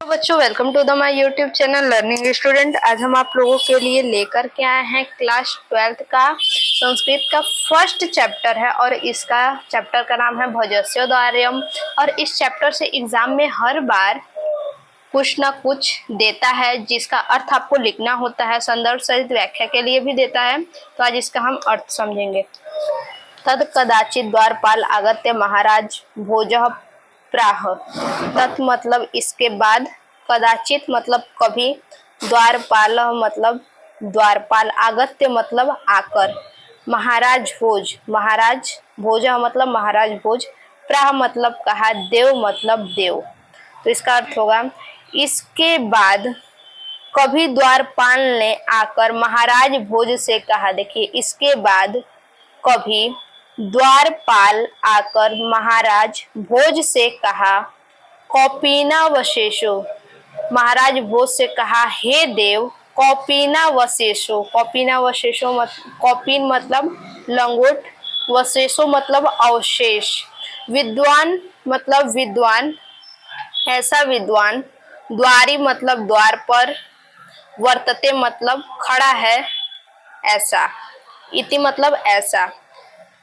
तो बच्चों welcome to the my YouTube channel learning student. आज हम आप लोगों के लिए लेकर के आए हैं क्लास 12th का संस्कृत का फर्स्ट चैप्टर है और इसका चैप्टर का नाम है भोजस्योद्वार्यम। और इस चैप्टर से एग्जाम में हर बार कुछ ना कुछ देता है जिसका अर्थ आपको लिखना होता है, संदर्भ सहित व्याख्या के लिए भी देता है। तो आज इसका हम अर्थ समझेंगे। तद कदाचित द्वारपाल आगत्य महाराज भोजः प्राह। तत् मतलब इसके बाद, कदाचित मतलब कभी, द्वारपाल मतलब द्वारपाल, आगत्य मतलब आकर, महाराज भोज, महाराज भोज मतलब महाराज भोज, प्राह मतलब कहा, देव मतलब देव। तो इसका अर्थ होगा इसके बाद कभी द्वारपाल ने आकर महाराज भोज से कहा। देखिए, इसके बाद कभी द्वारपाल आकर महाराज भोज से कहा, कौपीनावशेषो, महाराज भोज से कहा हे देव कौपीनावशेषो। कौपीनावशेषो कौपीन मतलब लंगोट, वशेषो मतलब अवशेष, विद्वान मतलब विद्वान, ऐसा विद्वान, द्वारी मतलब द्वार पर, वर्तते मतलब खड़ा है, ऐसा, इति मतलब ऐसा।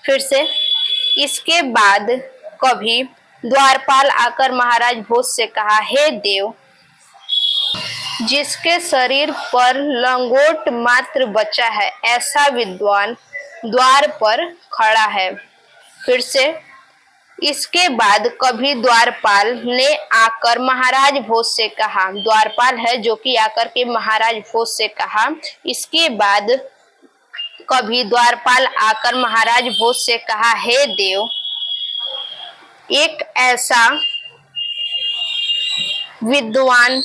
फिर से, इसके बाद कभी द्वारपाल आकर महाराज भोज से कहा हे देव जिसके शरीर पर लंगोट मात्र बचा है, ऐसा विद्वान द्वार पर खड़ा है। फिर से, इसके बाद कभी द्वारपाल ने आकर महाराज भोज से कहा, द्वारपाल है जो कि आकर के महाराज भोज से कहा। इसके बाद कभी द्वारपाल आकर महाराज भोज से कहा हे देव एक ऐसा विद्वान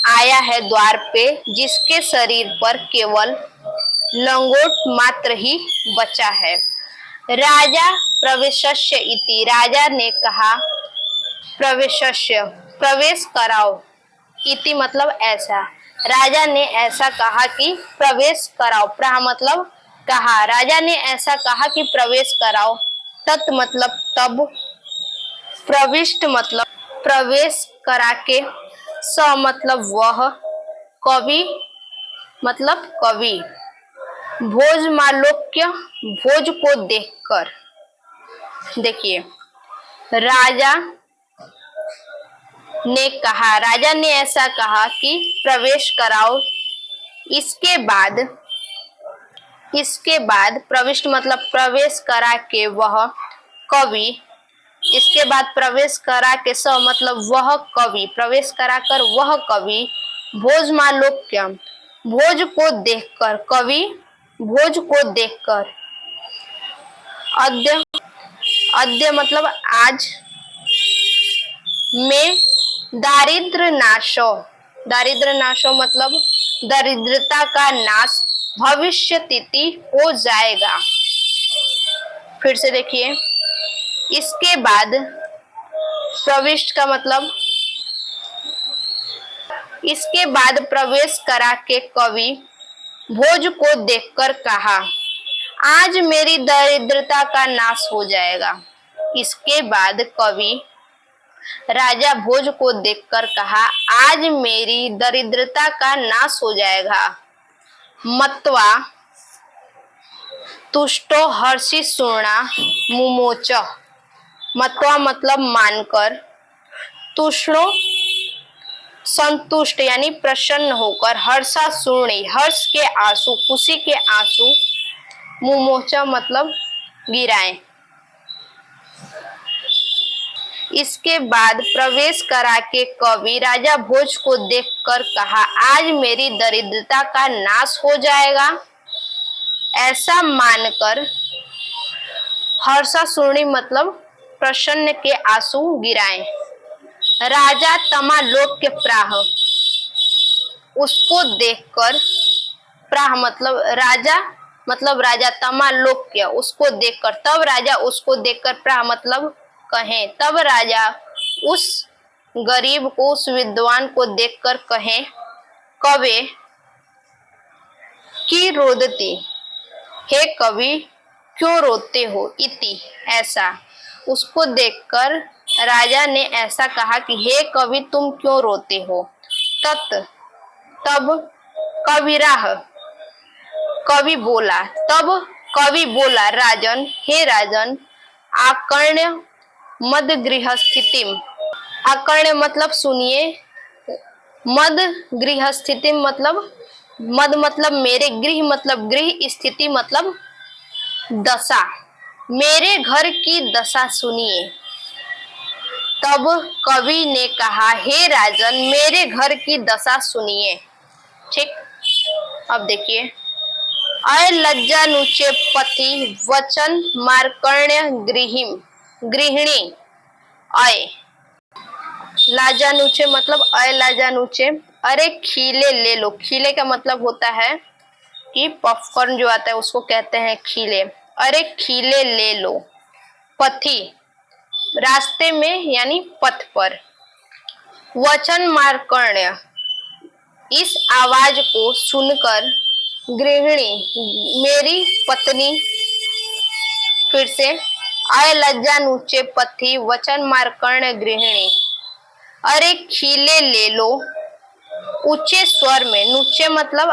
आया है द्वार पे जिसके शरीर पर केवल लंगोट मात्र ही बचा है। राजा प्रवेशस्य इति, राजा ने कहा प्रवेशस्य प्रवेश कराओ, इति मतलब ऐसा, राजा ने ऐसा कहा कि प्रवेश कराओ, प्राह मतलब कहा, राजा ने ऐसा कहा कि प्रवेश कराओ। तत् मतलब तब, प्रविष्ट मतलब प्रवेश करा के, स मतलब वह, कवि मतलब कवि, भोजमालोक्य भोज को देखकर। देखिए, राजा ने कहा, राजा ने ऐसा कहा कि प्रवेश कराओ। इसके बाद प्रविष्ट मतलब प्रवेश करा के वह कवि, इसके बाद प्रवेश करा के स मतलब वह कवि, प्रवेश कराकर वह कवि, भोजमालोक्य भोज को देखकर, कवि भोज को देखकर, अद्य अद्य मतलब आज, में दारिद्र नाशो, दारिद्र नाशो मतलब दरिद्रता का नाश, भविष्य तिथि हो जाएगा। फिर से देखिए, इसके बाद प्रविष्ट का मतलब, इसके बाद प्रवेश करा के कवि भोज को देखकर कहा आज मेरी दरिद्रता का नाश हो जाएगा। इसके बाद कवि राजा भोज को देखकर कहा आज मेरी दरिद्रता का नाश हो जाएगा। मत्वा तुष्टो हर्षि सुर्णा मुमोच, मत्वा मतलब मानकर, तुष्णो संतुष्ट यानी प्रसन्न होकर, हर्षा सुर्णी हर्ष के आंसू, खुशी के आंसू, मुमोचा मतलब गिराए। इसके बाद प्रवेश करा के कवि राजा भोज को देखकर कहा आज मेरी दरिद्रता का नाश हो जाएगा। ऐसा मानकर, हर्षा सुर्णी मतलब प्रसन्न के आंसू गिराए। राजा तमालोक्य प्राह, उसको देखकर, प्राह मतलब राजा तमालोक्य उसको देखकर, तब राजा उसको देखकर, प्राह मतलब कहे, तब राजा उस गरीब को, उस विद्वान को देखकर कहे कवे की रोदती, हे कवि क्यों रोते हो, इति ऐसा। उसको देखकर राजा ने ऐसा कहा कि हे कवि तुम क्यों रोते हो। तत् तब कविराह कवि बोला, तब कवि बोला राजन हे राजन आकर्ण्य मद गृह स्थितिम। आकर्ण्य मतलब सुनिए, मद गृह स्थिति मतलब मद मतलब मेरे, गृह मतलब गृह, स्थिति मतलब दशा, मेरे घर की दशा सुनिए। तब कवि ने कहा हे राजन मेरे घर की दशा सुनिए। ठीक, अब देखिए, अय लज्जा नुचे पति वचन मार्कण्य गृहिम गृहिणी। अय लाजा नुचे मतलब अय लाजा नुचे, अरे खीले ले लो। खीले का मतलब होता है कि पॉपकॉर्न जो आता है उसको कहते हैं खीले। अरे खीले ले लो, पथी रास्ते में यानी पथ पर, वचन मार्कण्य इस आवाज को सुनकर, गृहिणी मेरी पत्नी, फिर से अय लज्जा नुचे पथी वचन मार्कण्य गृहिणी। अरे खीले ले लो ऊंचे स्वर में, नुचे मतलब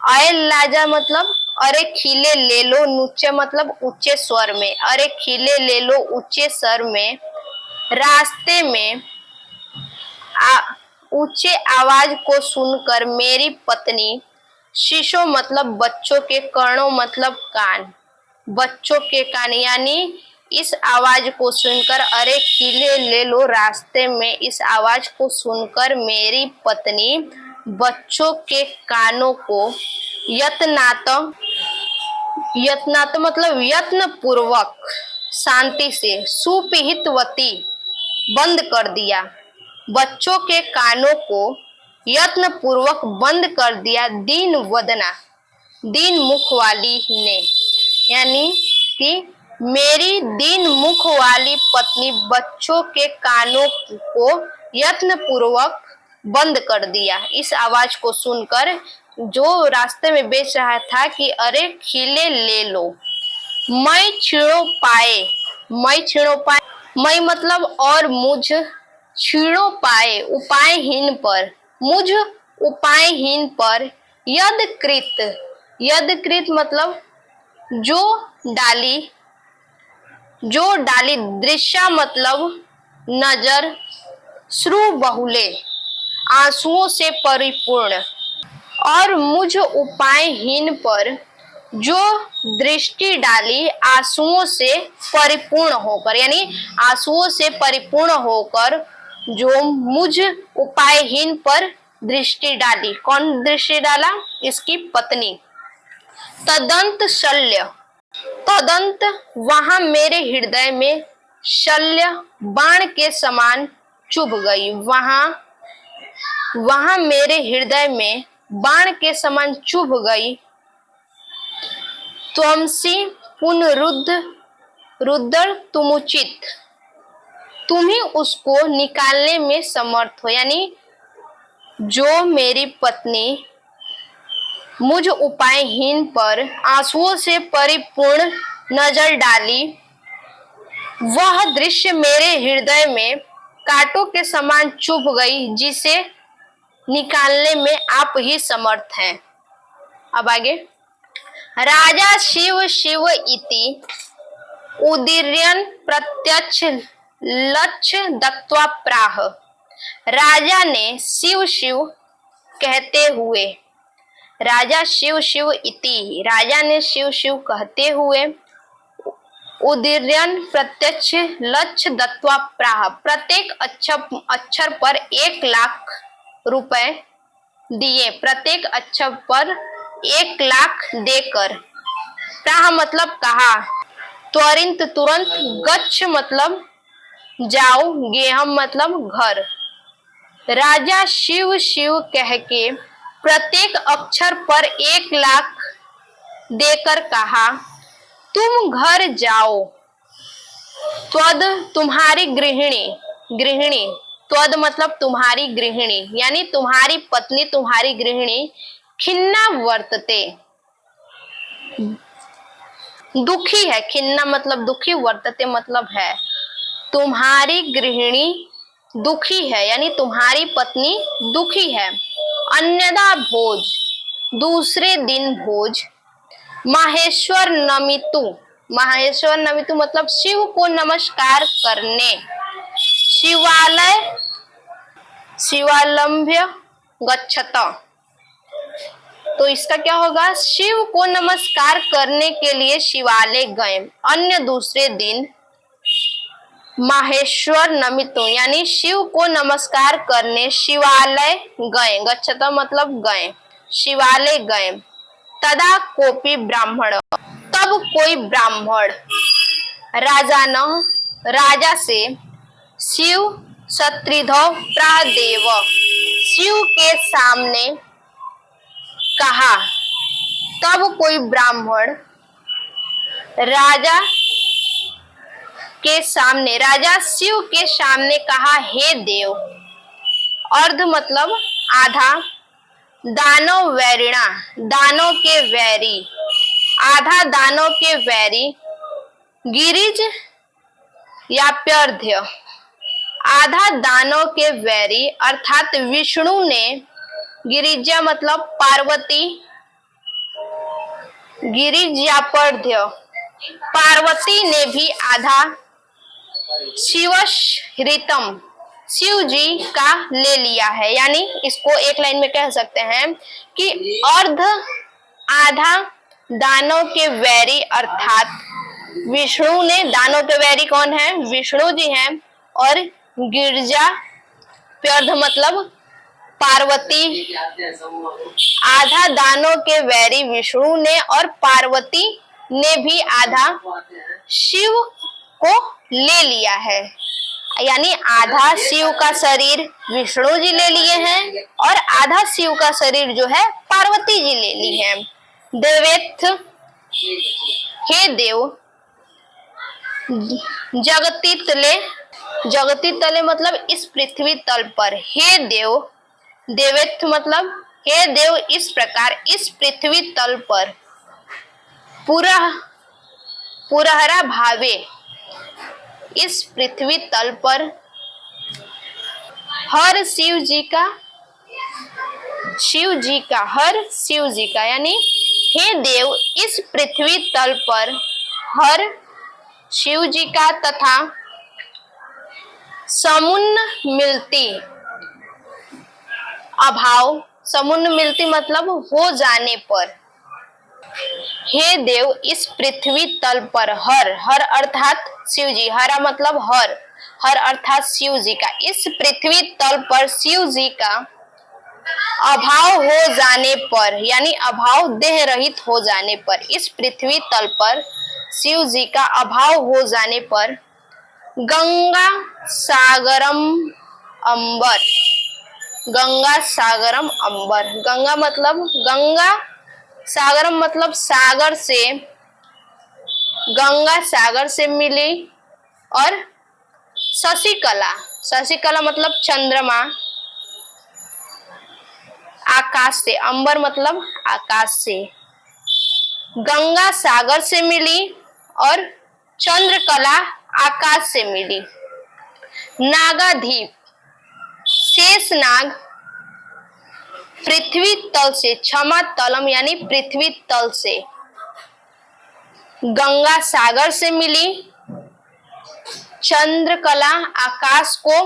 अय लाजा मतलब अरे खीले ले लो, नुचे मतलब ऊंचे स्वर में, अरे खीले ले लो ऊंचे स्वर में, रास्ते में ऊंचे आवाज को सुनकर मेरी पत्नी, शिशो मतलब बच्चों के, कर्णों मतलब कान, बच्चों के कान, यानी इस आवाज को सुनकर, अरे खीले ले लो रास्ते में, इस आवाज को सुनकर मेरी पत्नी बच्चों के कानों को यत्नात, यत्नात मतलब यत्न पूर्वक शांति से, सुपिहितवती बंद कर दिया, बच्चों के कानों को यत्न पूर्वक बंद कर दिया, दीन वदना दीन मुख वाली ने, यानी कि मेरी दीन मुख वाली पत्नी बच्चों के कानों को यत्न पूर्वक बंद कर दिया। इस आवाज को सुनकर जो रास्ते में बेच रहा था कि अरे खीले ले लो। मैं छीणो पाए, मैं छीणो पाए, मैं मतलब और मुझ, छीणो पाए उपायहीन पर, मुझ उपायहीन पर, यदकृत, यदकृत मतलब जो डाली, जो डाली, दृश्य मतलब नजर, श्रु बहुले आंसुओं से परिपूर्ण, और मुझ उपायहीन पर जो दृष्टि डाली आंसुओं से परिपूर्ण होकर, यानी आंसुओं से परिपूर्ण होकर जो मुझ उपायहीन पर दृष्टि डाली। कौन दृष्टि डाला? इसकी पत्नी। तदंत शल्य, तदंत वहां मेरे हृदय में, शल्य बाण के समान चुभ गई, वहां मेरे हृदय में बाण के समान चुभ गई। त्वमसी पुनरुद्ध रुद्र तुमुचित, तुम ही उसको निकालने में समर्थ हो, यानी जो मेरी पत्नी मुझ उपायहीन पर आंसुओं से परिपूर्ण नजर डाली, वह दृश्य मेरे हृदय में कांटों के समान चुभ गई, जिसे निकालने में आप ही समर्थ हैं। अब आगे, राजा शिव शिव इति उदीर्यन प्रत्यक्ष लक्ष्य दत्वा प्राह। राजा ने शिव शिव कहते हुए, राजा शिव शिव इति, राजा ने शिव शिव कहते हुए, उदीर्यन प्रत्यक्ष लक्ष्य दत्वा प्राह, प्रत्येक अक्षर पर 1,00,000 रुपए दिए, प्रत्येक अक्षर पर 1,00,000 देकर। प्राह मतलब कहा, त्वरित तुरंत, गच्छ मतलब जाओ, गेहम मतलब घर। राजा शिव शिव कह के प्रत्येक अक्षर पर 1,00,000 देकर कहा, तुम घर जाओ। त्वद तुम्हारी गृहिणी, गृहिणी, त्वद मतलब तुम्हारी गृहिणी, यानी तुम्हारी पत्नी, तुम्हारी गृहिणी, खिन्ना वर्तते, दुखी है, खिन्ना मतलब दुखी, वर्तते मतलब है, तुम्हारी गृहिणी दुखी है, यानी तुम्हारी पत्नी दुखी है। अन्यदा भोज, दूसरे दिन भोज। माहेश्वर नमितु, माहेश्वर नमितु मतलब शिव को नमस्कार करने। शिवालय, शिवालंभ्य गच्छत, तो इसका क्या होगा, शिव को नमस्कार करने के लिए शिवालय गए। अन्य दूसरे दिन माहेश्वर नमितु यानी शिव को नमस्कार करने शिवालय गए। गच्छत मतलब गए, शिवालय गए। तदा कोपी ब्राह्मण, तब कोई ब्राह्मण राजा से शिव सत्रिधो प्रादेव, शिव के सामने कहा। तब कोई ब्राह्मण राजा के सामने, राजा शिव के सामने कहा, हे देव। अर्ध मतलब आधा। दानव वैरिणा, दानों के वैरी, आधा दानों के वैरी। गिरिज याप्यर्ध्य, आधा दानों के वैरी अर्थात विष्णु ने, गिरिजा मतलब पार्वती, गिरिजापर्ध्य पार्वती ने भी आधा शिवश्रितम, शिव जी का ले लिया है। यानी इसको एक लाइन में कह सकते हैं कि अर्ध आधा दानों के वैरी अर्थात विष्णु ने, दानों के वैरी कौन है, विष्णु जी हैं, और गिरजा प्यर्ध मतलब पार्वती, आधा दानों के वैरी विष्णु ने और पार्वती ने भी आधा शिव को ले लिया है। यानी आधा शिव का शरीर विष्णु जी ले लिए हैं और आधा शिव का शरीर जो है पार्वती जी ले ली है। देवेत्थ, हे देव। जगती तले, जगती तले मतलब इस पृथ्वी तल पर। हे देव, देवेत्थ मतलब हे देव, इस प्रकार इस पृथ्वी तल पर। पुरहरा भावे, इस पृथ्वी तल पर हर शिव जी का, शिव जी का, हर शिव जी का, यानी हे देव इस पृथ्वी तल पर हर शिव जी का तथा समुन्न मिलती अभाव, समुन्न मिलती मतलब हो जाने पर। हे देव इस पृथ्वी तल पर हर, हर अर्थात शिव जी, हरा मतलब हर, हर अर्थात शिव जी का, इस पृथ्वी तल पर शिव जी का अभाव हो जाने पर, यानी अभाव देह रहित हो जाने पर, इस पृथ्वी तल पर शिव जी का अभाव हो जाने पर गंगा सागरम अंबर, गंगा सागरम अंबर, गंगा मतलब, गंगा सागरम मतलब सागर से, गंगा सागर से मिली। और शशिकला, शशिकला मतलब चंद्रमा, आकाश से, अंबर मतलब आकाश से, गंगा सागर से मिली और चंद्रकला आकाश से मिली। नागाधीप, शेषनाग पृथ्वी तल से, क्षमा तलम यानी पृथ्वी तल से, गंगा सागर से मिली। चंद्रकला आकाश को,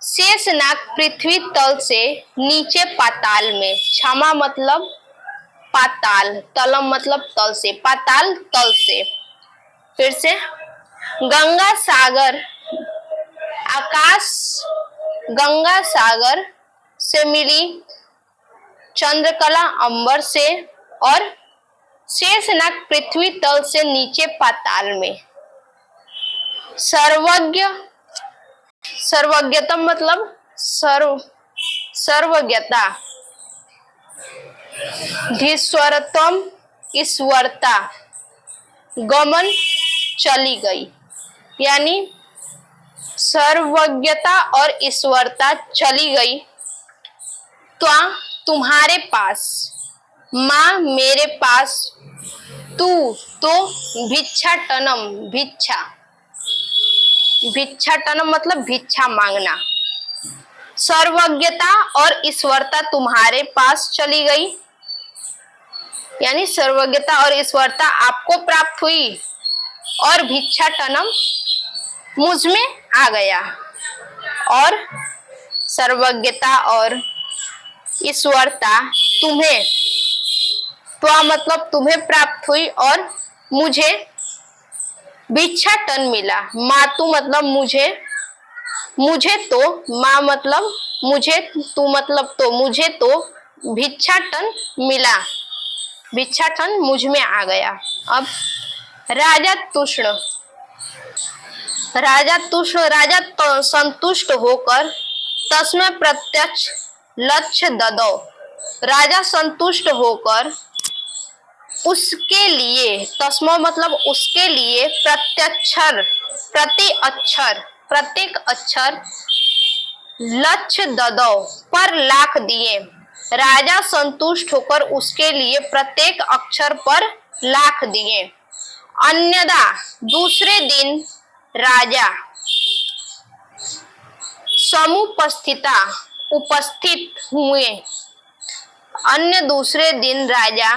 शेषनाग पृथ्वी तल से नीचे पाताल में, क्षमा मतलब पाताल, तलम मतलब तल से, पाताल तल से। फिर से गंगा सागर आकाश, गंगा सागर से मिली, चंद्रकला अंबर से और शेषनाग पृथ्वी तल से नीचे पाताल में। सर्वज्ञ, सर्वज्ञतम मतलब सर्वज्ञता। धीश्वरत्वम ईश्वरता, गमन चली गई, यानी सर्वज्ञता और ईश्वरता चली गई। त्वा तुम्हारे पास, माँ मेरे पास, तू तो भिक्षाटनम भिक्षा, भिक्षाटनम मतलब भिक्षा मांगना। सर्वज्ञता और ईश्वरता तुम्हारे पास चली गई, यानी सर्वज्ञता और ईश्वरता आपको प्राप्त हुई और भिक्षाटनम मुझ में आ गया। और सर्वज्ञता और ईश्वरता तुम्हें, त्वा मतलब तुम्हें प्राप्त हुई और मुझे भिक्षाटन मिला। मातु मतलब मुझे, मुझे तो, माँ मतलब मुझे, तू मतलब तो, मुझे तो भिक्षाटन मिला, भिक्षाटन मुझ में आ गया। अब राजा तुष्ण, राजा तुष्ण, राजा तो संतुष्ट होकर तस्मै प्रत्यक्ष लक्ष्य ददौ, राजा संतुष्ट होकर उसके लिए, तस्मो मतलब उसके लिए, प्रत्यक्षर प्रति अक्षर, प्रत्येक अक्षर, लक्ष्य ददौ पर लाख दिए, राजा संतुष्ट होकर उसके लिए प्रत्येक अक्षर पर लाख दिए। अन्यदा दूसरे दिन राजा समुपस्थिता उपस्थित हुए, अन्य दूसरे दिन राजा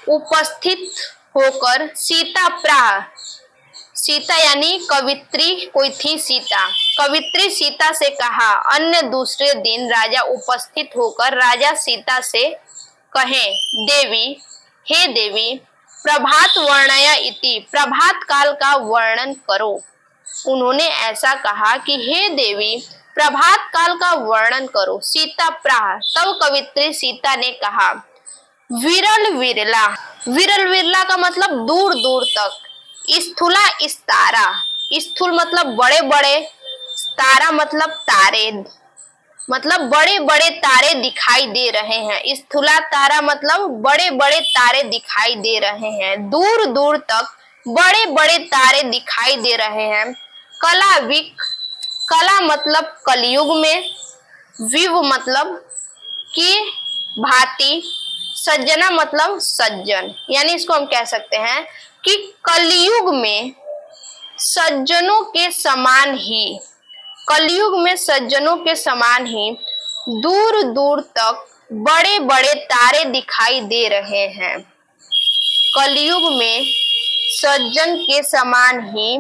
उपस्थित होकर सीता प्राह, सीता यानी कवित्री कोई थी सीता, कवित्री सीता से कहा। अन्य दूसरे दिन राजा उपस्थित होकर राजा सीता से कहे, देवी, हे देवी, प्रभात वर्णया इति, प्रभात काल का वर्णन करो। उन्होंने ऐसा कहा कि हे देवी, प्रभात काल का वर्णन करो। सीता प्राह, तब कवित्री सीता ने कहा, विरल विरला, विरल विरला का मतलब दूर दूर तक, स्थूला इस्तारा, स्थूल मतलब बड़े बड़े, तारा मतलब तारे, मतलब बड़े बड़े तारे दिखाई दे रहे हैं। स्थूला तारा मतलब बड़े बड़े तारे दिखाई दे रहे हैं, दूर दूर तक बड़े बड़े तारे दिखाई दे रहे हैं। कला विक, कला मतलब कलयुग में, विव मतलब की भांति, सज्जना मतलब सज्जन, यानी इसको हम कह सकते हैं कि कलयुग में सज्जनों के समान ही, कलयुग में सज्जनों के समान ही दूर दूर तक बड़े बड़े तारे दिखाई दे रहे हैं। कलयुग में सज्जन के समान ही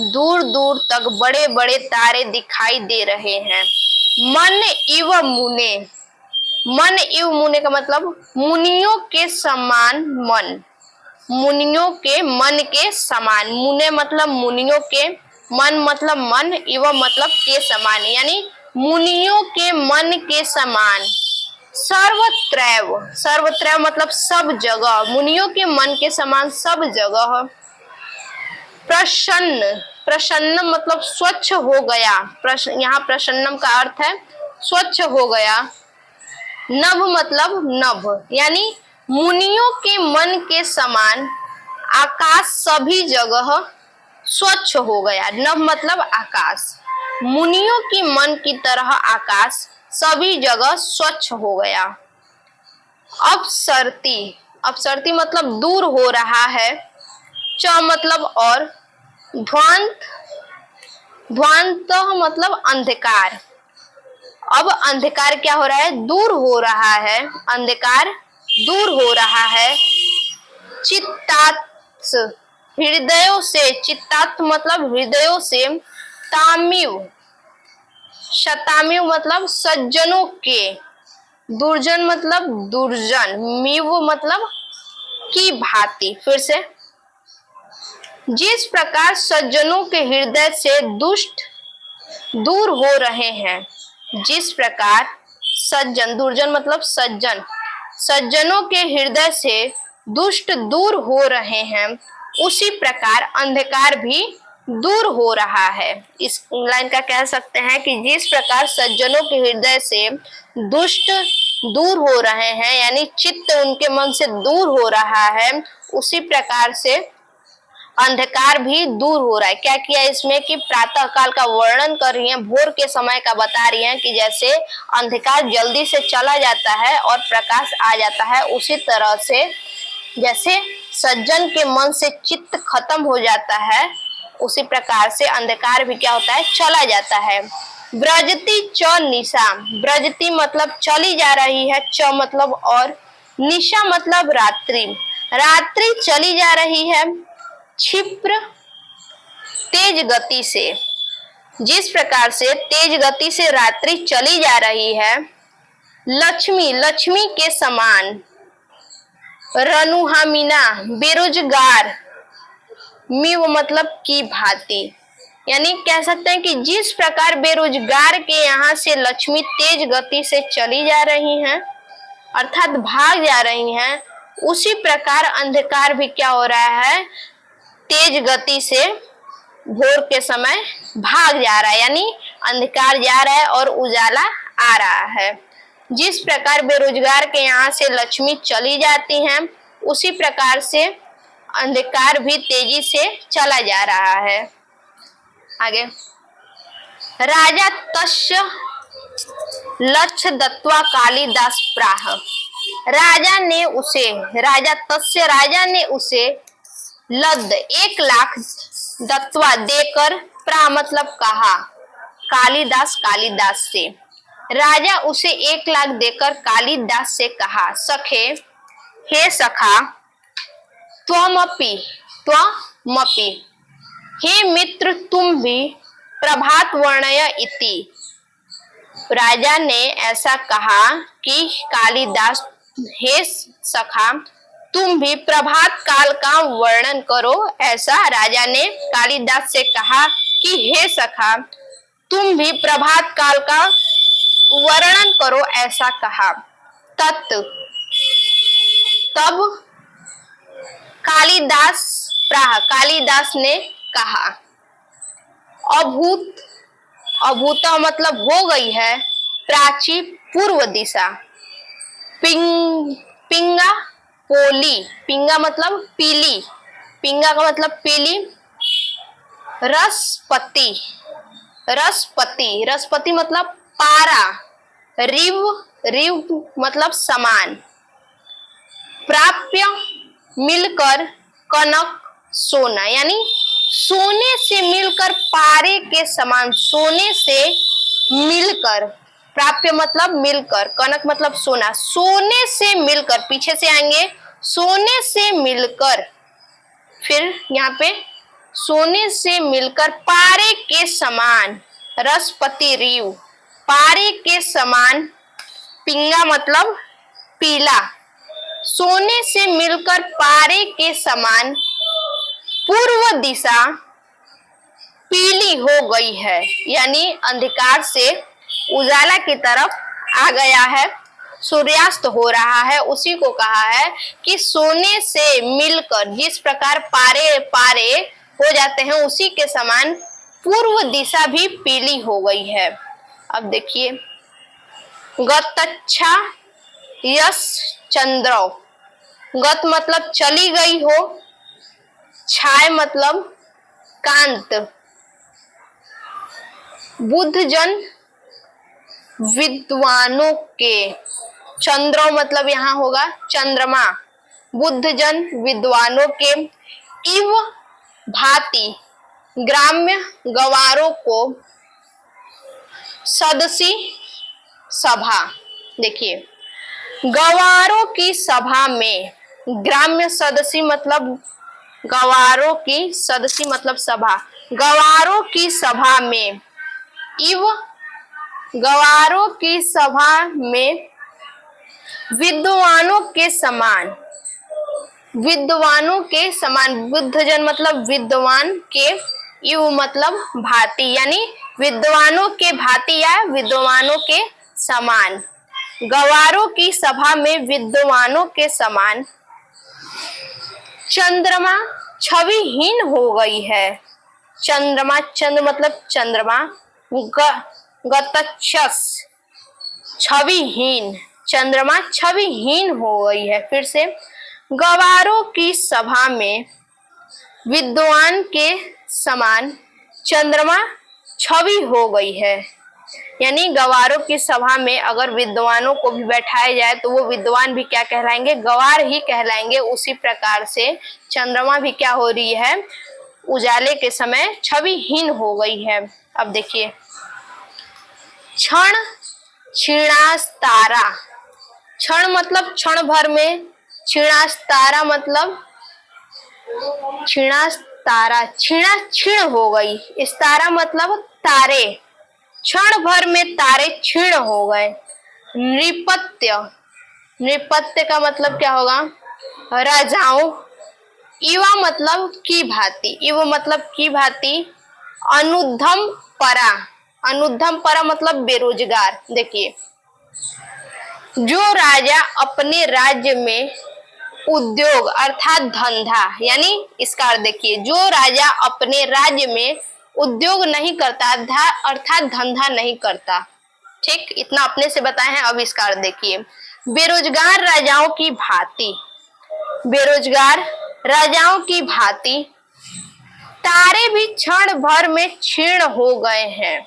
दूर दूर तक बड़े बड़े तारे दिखाई दे रहे हैं। मन इव मुने, मन इव मुने का मतलब मुनियों के समान मन, मुनियों के मन के समान, मुने मतलब मुनियों के, मन मतलब मन, इव मतलब के समान, यानी मुनियों के मन के समान। सर्वत्रैव, सर्वत्रैव मतलब सब जगह, मुनियों के मन के समान सब जगह। प्रसन्न, प्रसन्न मतलब स्वच्छ हो गया, यहाँ प्रसन्नम का अर्थ है स्वच्छ हो गया। नभ मतलब नभ, यानी मुनियों के मन के समान आकाश सभी जगह स्वच्छ हो गया। नभ मतलब आकाश, मुनियों की मन की तरह आकाश सभी जगह स्वच्छ हो गया। अपसरती, अपसरती मतलब दूर हो रहा है। च मतलब और, ध्वांत, ध्वांत मतलब अंधकार। अब अंधकार क्या हो रहा है, दूर हो रहा है, अंधकार दूर हो रहा है। चित्तात्स, हृदयों से, चित्तात मतलब हृदयों से। तामिव, शतामिव मतलब सज्जनों के। दुर्जन मतलब दुर्जन। मिव मतलब की भांति। फिर से, जिस प्रकार सज्जनों के हृदय से दुष्ट दूर हो रहे हैं, जिस प्रकार सज्जन, दुर्जन मतलब सज्जन, सज्जनों के हृदय से दुष्ट दूर हो रहे हैं, उसी प्रकार अंधकार भी दूर हो रहा है। इस लाइन का कह सकते हैं कि जिस प्रकार सज्जनों के हृदय से दुष्ट दूर हो रहे हैं, यानी चित्त उनके मन से दूर हो रहा है, उसी प्रकार से अंधकार भी दूर हो रहा है। क्या किया इसमें कि प्रातः काल का वर्णन कर रही है, भोर के समय का बता रही है कि जैसे अंधकार जल्दी से चला जाता है और प्रकाश आ जाता है, उसी तरह से जैसे सज्जन के मन से चित्त खत्म हो जाता है उसी प्रकार से अंधकार भी क्या होता है, चला जाता है। ब्रजती च निशा, ब्रजती मतलब चली जा रही है, च मतलब और, निशा मतलब रात्रि, रात्रि चली जा रही है क्षिप्र तेज गति से, जिस प्रकार से तेज गति से रात्रि चली जा रही है। लक्ष्मी, लक्ष्मी के समान, रनुहामिना बेरोजगार, मिव मतलब की भांति, यानी कह सकते हैं कि जिस प्रकार बेरोजगार के यहाँ से लक्ष्मी तेज गति से चली जा रही हैं, अर्थात भाग जा रही हैं, उसी प्रकार अंधकार भी क्या हो रहा है, तेज गति से भोर के समय भाग जा रहा है, यानी अंधकार जा रहा है और उजाला आ रहा है। जिस प्रकार बेरोजगार के यहाँ से लक्ष्मी चली जाती हैं, उसी प्रकार से अंधकार भी तेजी से चला जा रहा है। आगे, राजा तस्य लक्ष्य दत्वा कालिदास प्राह, राजा ने उसे, राजा तस्य राजा ने उसे, लद 1 लाख, दत्वा देकर, प्रा मतलब कहा, कालिदास कालिदास से, राजा उसे 1 लाख देकर कालिदास से कहा, सखे हे सखा, त्वमपि त्वमपि, हे मित्र तुम भी, प्रभात वर्णय इति, राजा ने ऐसा कहा कि कालिदास, हे सखा तुम भी प्रभात काल का वर्णन करो, ऐसा राजा ने कालिदास से कहा कि हे सखा तुम भी प्रभात काल का वर्णन करो, ऐसा कहा। तब कालिदास प्राह, कालिदास ने कहा, अभूत, अभूत मतलब हो गई है, प्राची पूर्व दिशा, पिंगा पोली, पिंगा मतलब पीली, पिंगा का मतलब पीली, रसपति, रसपति, रसपति मतलब पारा, रिव, रिव मतलब समान, प्राप्य मिलकर, कनक सोना, यानी सोने से मिलकर, पारे के समान, सोने से मिलकर, प्राप्य मतलब मिलकर, कनक मतलब सोना, सोने से मिलकर, पीछे से आएंगे, सोने से मिलकर, फिर यहाँ पे सोने से मिलकर, पारे के समान, रसपति रीव, पारे के समान, पिंगा मतलब पीला, सोने से मिलकर पारे के समान, पूर्व दिशा पीली हो गई है, यानी अंधकार से उजाला की तरफ आ गया है, सूर्यास्त हो रहा है। उसी को कहा है कि सोने से मिलकर, जिस प्रकार पारे पारे हो जाते हैं, उसी के समान पूर्व दिशा भी पीली हो गई है। अब देखिए, गतच्छा यश चंद्र, गत मतलब चली गई हो, छाय मतलब कांत, बुद्ध जन विद्वानों के, चंद्रो मतलब यहाँ होगा चंद्रमा, बुद्ध जन विद्वानों के, इव भांति ग्राम्य गवारों को, सदसी सभा, देखिए गवारों की सभा में, ग्राम्य सदसी मतलब गवारों की, सदसी मतलब सभा, गवारों की सभा में, इव गवारों की सभा में, विद्वानों के समान, विद्वानों के समान, बुद्धजन मतलब विद्वान के, इव मतलब भांति, यानी विद्वानों के भांति या विद्वानों के समान, गवारों की सभा में विद्वानों के समान, चंद्रमा छविहीन हो गई है, चंद्रमा, चंद्र मतलब चंद्रमा, गतच्छस छविहीन, चंद्रमा छविहीन हो गई है। फिर से, गवारों की सभा में विद्वान के समान चंद्रमा छवि हो गई है, यानी गवारों की सभा में अगर विद्वानों को भी बैठाया जाए तो वो विद्वान भी क्या कहलाएंगे, गवार ही कहलाएंगे। उसी प्रकार से चंद्रमा भी क्या हो रही है, उजाले के समय छविहीन हो गई है। अब देखिए, क्षण क्षीणास तारा, क्षण मतलब क्षण भर में, क्षीणास तारा मतलब क्षीणास तारा, क्षीणा क्षीण हो गई, इस तारा मतलब तारे, क्षण भर में तारे क्षीण हो गए। नृपत्य, नृपत्य का मतलब क्या होगा, राजाओं। इवा मतलब की भांति, इव मतलब की भांति। अनुद्धम परा, अनुद्धम परा मतलब बेरोजगार। देखिए, जो राजा अपने राज्य में उद्योग अर्थात धंधा, यानी इसका अर्थ देखिए, जो राजा अपने राज्य में उद्योग नहीं करता अर्थात धंधा नहीं करता। ठीक, इतना अपने से बताए हैं। अब इसका अर्थ देखिए, बेरोजगार राजाओं की भांति, बेरोजगार राजाओं की भांति तारे भी क्षण भर में क्षीण हो गए हैं।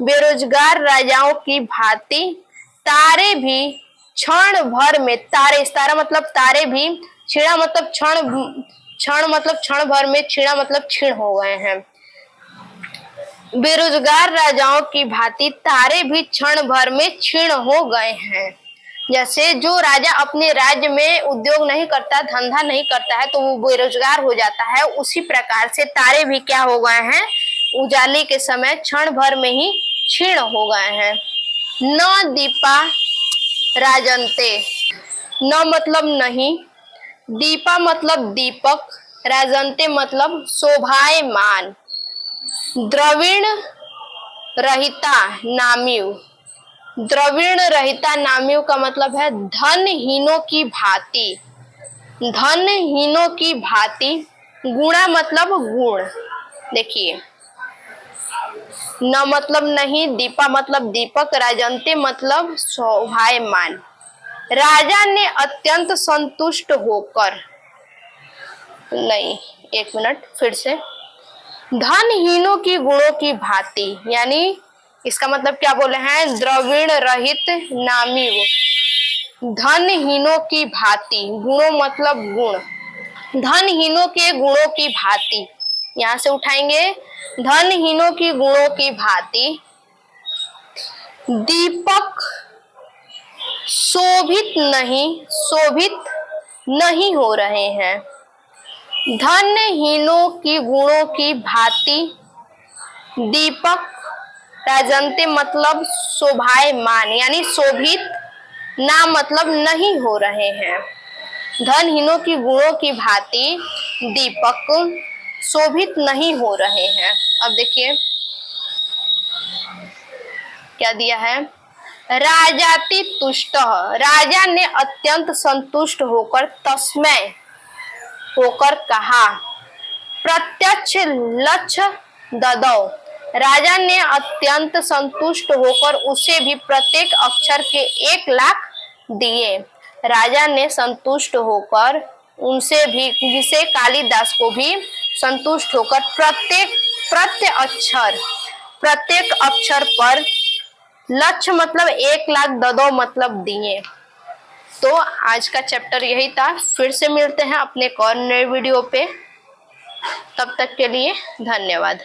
बेरोजगार राजाओं की भांति तारे भी क्षण भर में, तारे, तारा मतलब तारे भी, क्षीणा मतलब क्षण, क्षण मतलब क्षण भर में, क्षीणा मतलब क्षीण हो गए हैं। बेरोजगार राजाओं की भांति तारे भी क्षण भर में क्षीण हो गए हैं। जैसे जो राजा अपने राज्य में उद्योग नहीं करता, धंधा नहीं करता है, तो वो बेरोजगार हो जाता है। उसी प्रकार से तारे भी क्या हो गए हैं, उजाले के समय क्षण भर में ही क्षीण हो गए हैं। न दीपा राजन्ते, न मतलब नहीं, दीपा मतलब दीपक, राजन्ते मतलब शोभायमान। द्रविण रहिता नाम्यु, द्रविण रहिता नाम्यु का मतलब है धनहीनों की भांति, धनहीनों की भांति। गुणा मतलब गुण। देखिए, न मतलब नहीं, दीपा मतलब दीपक, राजन्ते मतलब शोभायमान। राजा ने अत्यंत संतुष्ट होकर, नहीं, एक मिनट, फिर से, धनहीनों की गुणों की भांति, यानी इसका मतलब क्या बोले हैं, द्रविण रहित नामी, धनहीनों की भांति, गुणों मतलब गुण, धनहीनों के गुणों की भांति, यहां से उठाएंगे, धनहीनों की गुणों की भांति दीपक शोभित नहीं हो रहे हैं। धनहीनों की गुणों की भांति दीपक, राजन्ते मतलब शोभायमान, यानी शोभित, ना मतलब नहीं हो रहे हैं। धनहीनों की गुणों की भांति दीपक शोभित नहीं हो रहे हैं। अब देखिए क्या दिया है, राजाति तुष्ट, राजा ने अत्यंत संतुष्ट होकर तस्मै होकर कहा। प्रत्यक्ष लक्ष्य ददौ, राजा ने अत्यंत संतुष्ट होकर उसे भी प्रत्येक अक्षर के 1 लाख दिए। राजा ने संतुष्ट होकर उनसे भी, जिसे कालिदास को भी संतुष्ट होकर प्रत्येक अक्षर पर लक्ष्य मतलब 1 लाख, ददौ मतलब दिए। तो आज का चैप्टर यही था। फिर से मिलते हैं अपने एक और नए वीडियो पे, तब तक के लिए धन्यवाद।